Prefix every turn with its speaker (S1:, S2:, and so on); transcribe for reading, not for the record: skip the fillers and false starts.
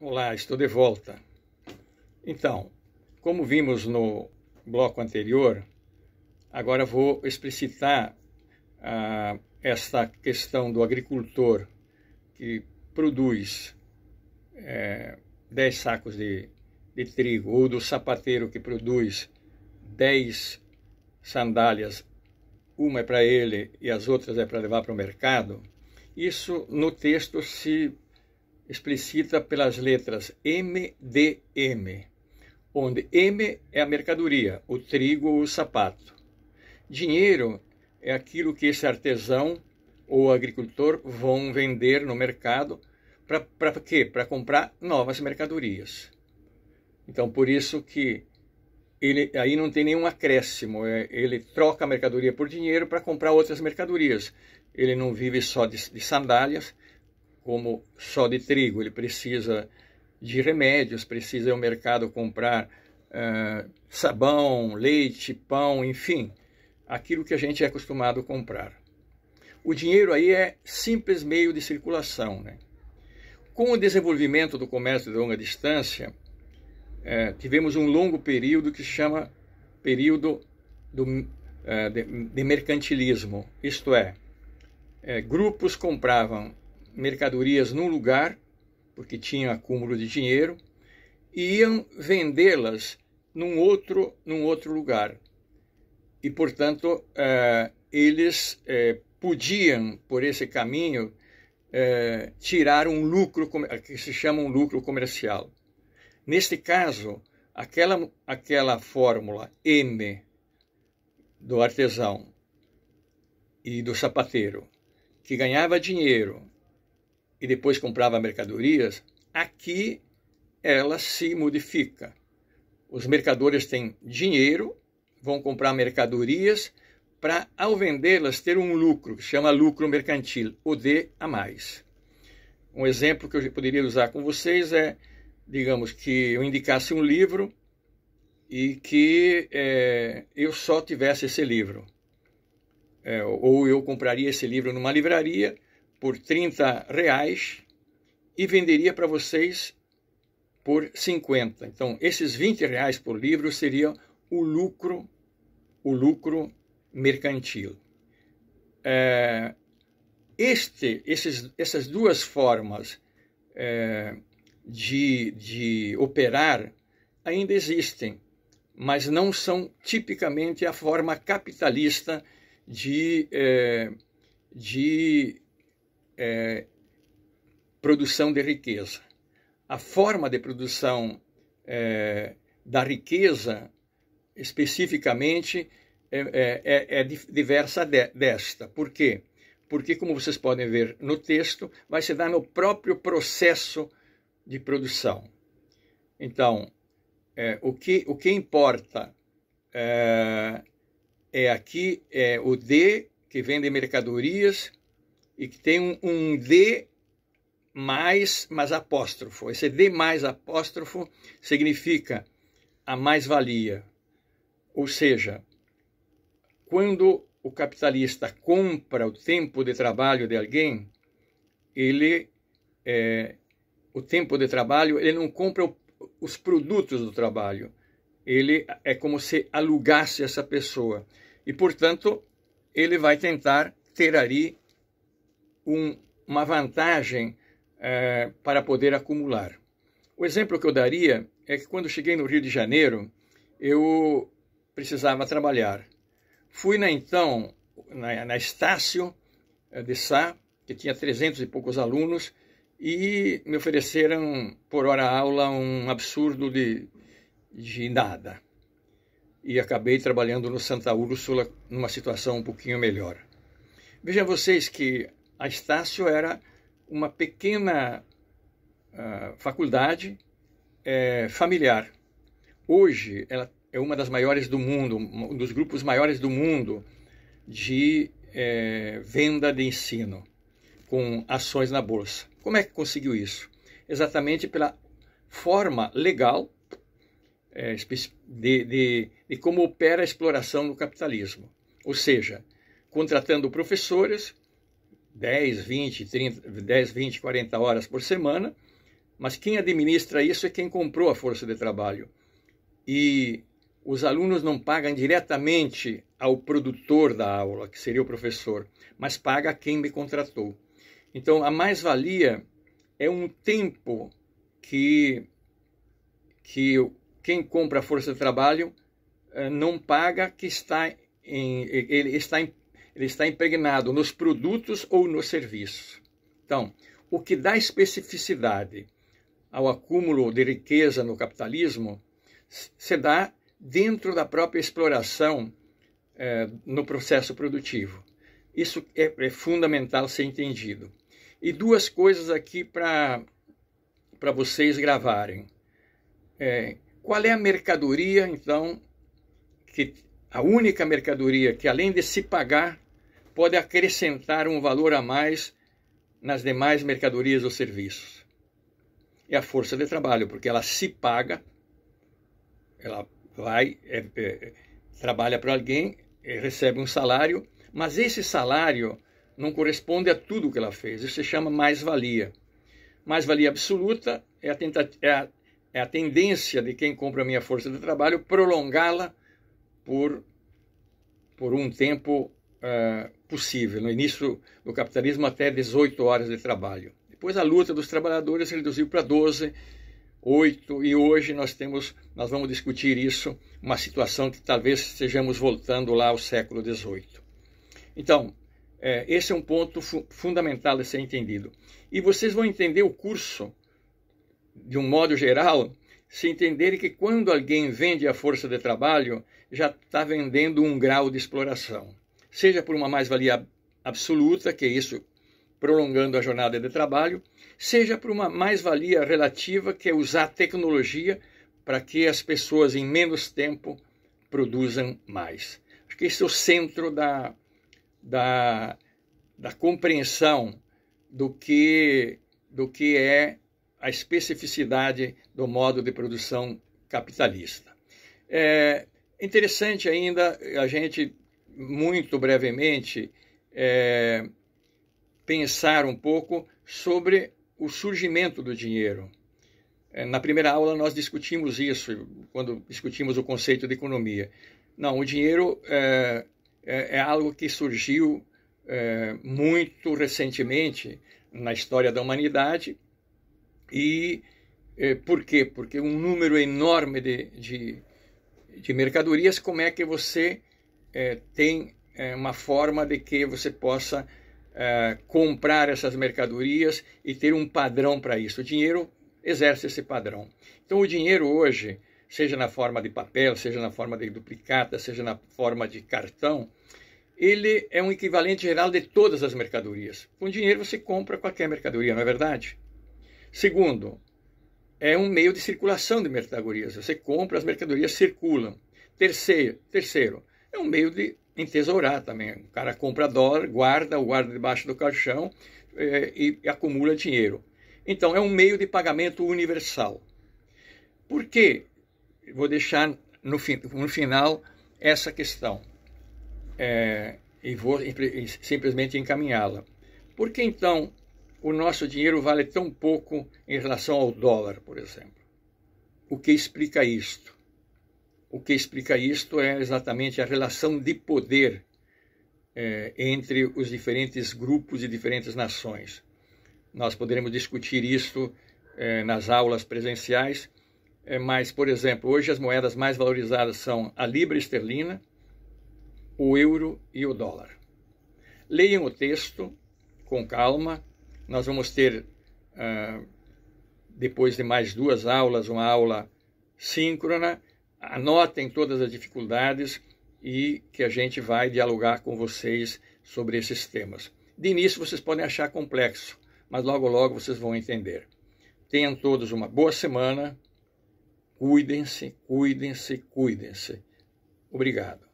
S1: Olá, estou de volta. Então, como vimos no bloco anterior, agora vou explicitar esta questão do agricultor que produz 10 sacos de trigo, ou do sapateiro que produz 10 sandálias, uma é para ele e as outras é para levar para o mercado. Isso no texto se explicita pelas letras MDM, onde M é a mercadoria, o trigo ou o sapato. Dinheiro é aquilo que esse artesão ou agricultor vão vender no mercado. Para quê? Para comprar novas mercadorias. Então, por isso que ele aí não tem nenhum acréscimo. Ele troca a mercadoria por dinheiro para comprar outras mercadorias. Ele não vive só de sandálias, como só de trigo. Ele precisa de remédios, precisa ir ao mercado comprar sabão, leite, pão, enfim, aquilo que a gente é acostumado a comprar. O dinheiro aí é simples meio de circulação, né? Com o desenvolvimento do comércio de longa distância, tivemos um longo período que se chama período de mercantilismo, isto é, grupos compravam mercadorias num lugar, porque tinham acúmulo de dinheiro, e iam vendê-las num outro lugar. E, portanto, eles podiam, por esse caminho, tirar um lucro, que se chama um lucro comercial. Neste caso, aquela fórmula M do artesão e do sapateiro, que ganhava dinheiro e depois comprava mercadorias, aqui ela se modifica. Os mercadores têm dinheiro, vão comprar mercadorias para, ao vendê-las, ter um lucro, que se chama lucro mercantil, o D a mais. Um exemplo que eu poderia usar com vocês é, digamos, que eu indicasse um livro e que eu só tivesse esse livro. Ou eu compraria esse livro numa livraria por R$30 e venderia para vocês por 50. Então, esses R$20 por livro seriam o lucro mercantil. Essas duas formas de operar ainda existem, mas não são tipicamente a forma capitalista de produção de riqueza. A forma de produção da riqueza, especificamente, é diversa desta. Por quê? Porque, como vocês podem ver no texto, vai se dar no próprio processo de produção. Então, o que importa aqui é o D, que vende mercadorias, e que tem um D mais apóstrofo. Esse D mais apóstrofo significa a mais-valia. Ou seja, quando o capitalista compra o tempo de trabalho de alguém, o tempo de trabalho, ele não compra os produtos do trabalho. Ele é como se alugasse essa pessoa. E, portanto, ele vai tentar ter ali uma vantagem para poder acumular. O exemplo que eu daria é que quando cheguei no Rio de Janeiro, eu precisava trabalhar. Fui na Estácio de Sá, que tinha 300 e poucos alunos, e me ofereceram por hora aula um absurdo de nada. E acabei trabalhando no Santa Úrsula numa situação um pouquinho melhor. Vejam vocês que a Estácio era uma pequena faculdade familiar. Hoje ela é uma das maiores do mundo, um dos grupos maiores do mundo de venda de ensino, com ações na bolsa. Como é que conseguiu isso? Exatamente pela forma legal de como opera a exploração no capitalismo. Ou seja, contratando professores, 10, 20, 40 horas por semana, mas quem administra isso é quem comprou a força de trabalho. E os alunos não pagam diretamente ao produtor da aula, que seria o professor, mas paga a quem me contratou. Então, a mais-valia é um tempo que quem compra a força de trabalho não paga, que ele está impregnado nos produtos ou nos serviços. Então, o que dá especificidade ao acúmulo de riqueza no capitalismo se dá dentro da própria exploração no processo produtivo. Isso é fundamental ser entendido. E duas coisas aqui para vocês gravarem. Qual é a mercadoria, então, a única mercadoria que, além de se pagar, pode acrescentar um valor a mais nas demais mercadorias ou serviços? É a força de trabalho, porque ela se paga, ela vai, trabalha para alguém, recebe um salário, mas esse salário não corresponde a tudo que ela fez. Isso se chama mais-valia. Mais-valia absoluta é a tendência de quem compra a minha força de trabalho prolongá-la por um tempo possível. No início do capitalismo, até 18 horas de trabalho. Depois a luta dos trabalhadores reduziu para 12, 8, e hoje nós vamos discutir isso, uma situação que talvez estejamos voltando lá ao século XVIII. Então, esse é um ponto fundamental de ser entendido. E vocês vão entender o curso, de um modo geral, se entenderem que quando alguém vende a força de trabalho, já está vendendo um grau de exploração. Seja por uma mais-valia absoluta, que é isso, prolongando a jornada de trabalho, seja por uma mais-valia relativa, que é usar tecnologia para que as pessoas em menos tempo produzam mais. Acho que esse é o centro da compreensão do que é a especificidade do modo de produção capitalista. É interessante ainda a gente, muito brevemente, pensar um pouco sobre o surgimento do dinheiro. Na primeira aula nós discutimos isso, quando discutimos o conceito de economia. Não, o dinheiro é algo que surgiu muito recentemente na história da humanidade. E por quê? Porque um número enorme de mercadorias, como é que você tem uma forma de que você possa comprar essas mercadorias e ter um padrão para isso? O dinheiro exerce esse padrão. Então o dinheiro hoje, seja na forma de papel, seja na forma de duplicata, seja na forma de cartão, ele é um equivalente geral de todas as mercadorias. Com dinheiro você compra qualquer mercadoria, não é verdade? Segundo, é um meio de circulação de mercadorias. Você compra, as mercadorias circulam. Terceiro, é um meio de entesourar também. O cara compra dólar, guarda debaixo do caixão e acumula dinheiro. Então, é um meio de pagamento universal. Por quê? Vou deixar no final essa questão e vou simplesmente encaminhá-la. Por que, então, o nosso dinheiro vale tão pouco em relação ao dólar, por exemplo? O que explica isto? O que explica isto é exatamente a relação de poder entre os diferentes grupos e diferentes nações. Nós poderemos discutir isso nas aulas presenciais, mas, por exemplo, hoje as moedas mais valorizadas são a libra esterlina, o euro e o dólar. Leiam o texto com calma. Nós vamos ter, depois de mais 2 aulas, uma aula síncrona. Anotem todas as dificuldades e que a gente vai dialogar com vocês sobre esses temas. De início vocês podem achar complexo, mas logo logo vocês vão entender. Tenham todos uma boa semana. Cuidem-se, cuidem-se, cuidem-se. Obrigado.